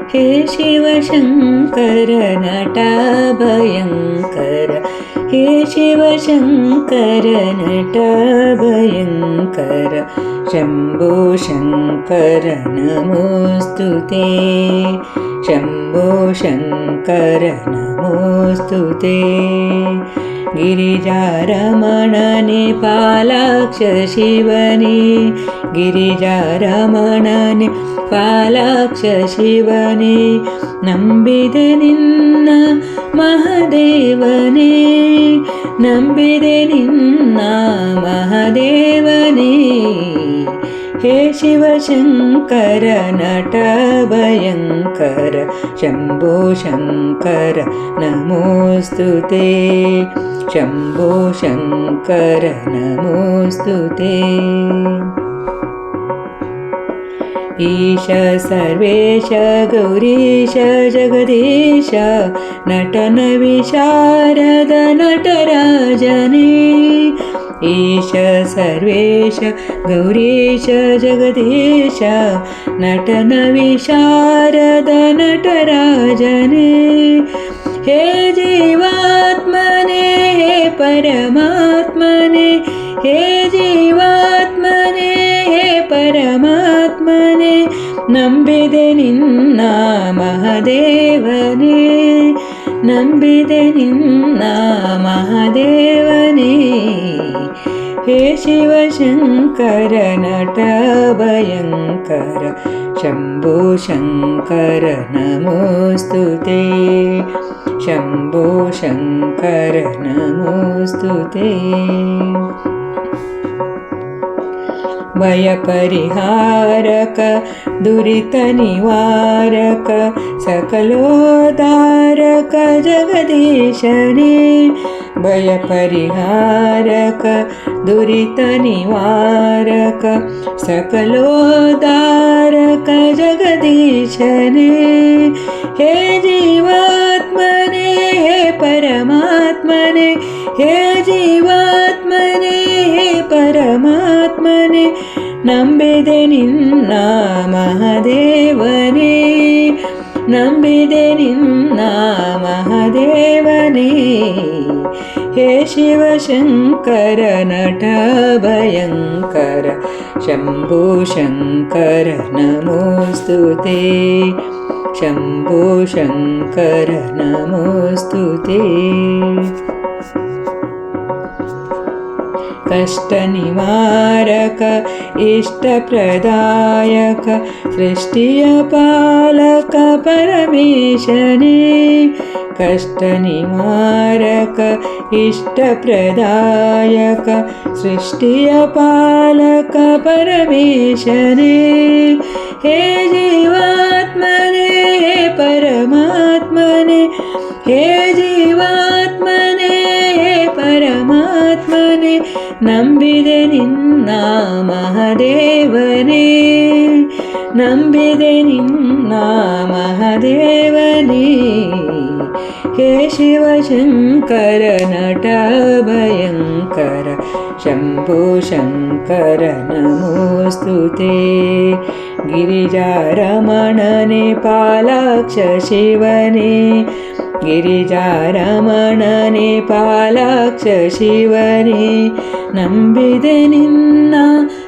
हे शिवशङ्कर नटा भयङ्कर, हे शिवशङ्कर नटा भयङ्कर, शम्भो शङ्कर नमोऽस्तु ते, शम्भो शङ्कर नमोऽस्तु ते। गिरिजारमणने पालाक्ष शिवने, गिरिजारमणने पालाक्ष शिवने, ನಂಬಿದೆ ನಿನ್ನ ಮಹದೇವನೇ, ನಂಬಿದೆ ನಿನ್ನ ಮಹದೇವನೇ। हे शिवशङ्कर नट भयङ्कर, शम्भो शङ्कर नमोऽस्तु ते, शम्भो शङ्कर नमोऽस्तु ते। ईश सर्वेश गौरीश जगदीश, नटन विशारद नटराजने, ईश सर्वेश गौरीश जगदीश, नटन विशारद नटराजने। हे जीवात्मने हे परमात्मने, हे जीवात्मने हे परमात्मने, ನಂಬಿದೆ ನಿನ್ನ ಮಹದೇವನೇ, ನಂಬಿದೆ ನಿನ್ನ ಮಹದೇವನೇ। हे शिवशङ्कर नट भयङ्कर, शम्भो शङ्कर नमोऽस्तु ते, शम्भो शङ्कर नमोऽस्तु ते। भयपरिहारक दुरितनिवारक सकलोद्धारक जगदीशने, भयपरिहारक दुरितनिवारक सकलोद्धारक जगदीशने। हे जीवात्मने हे परमात्मने, हे जीवात्मने हे परमात्मने, ನಂಬಿದೆ ನಿನ್ನ ಮಹದೇವನೇ, ನಂಬಿದೆ ನಿನ್ನ ಮಹದೇವನೇ। हे शिवशङ्कर नट भयङ्कर, शम्भो शङ्कर नमोऽस्तु ते, शम्भो शङ्कर नमोऽस्तु ते। कष्टनिवारक इष्टप्रदायक, सृष्टिय पालक परमेशने, कष्टनिवारक इष्टप्रदायक, सृष्टिय पालक परमेशने। हे जीवात्मने हे परमात्मने, हे जीवात्मने हे परमात्मने, ನಂಬಿದೆ ನಿನ್ನ ಮಹದೇವನೇ, ನಂಬಿದೆ ನಿನ್ನ ಮಹದೇವನೇ। हे शिवशङ्कर नट भयङ्कर, शम्भो शङ्कर नमोऽस्तु ते, गिरिजारमणने पालाक्ष शिवने, गिरिजारमणने पालाक्ष शिवने, ನಂಬಿದೆ ನಿನ್ನ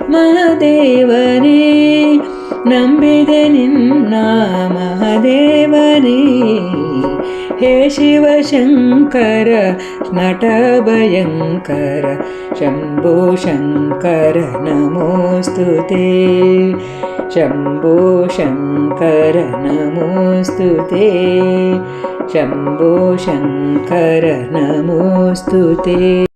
ಮಹದೇವನೇ, ನಂಬಿದೆ ನಿನ್ನ ಮಹದೇವನೇ। हे शिवशङ्कर नट भयङ्कर, शम्भो शङ्कर नमोऽस्तु ते, शम्भो शङ्कर नमोऽस्तु ते, शम्भो शङ्कर नमोऽस्तु ते।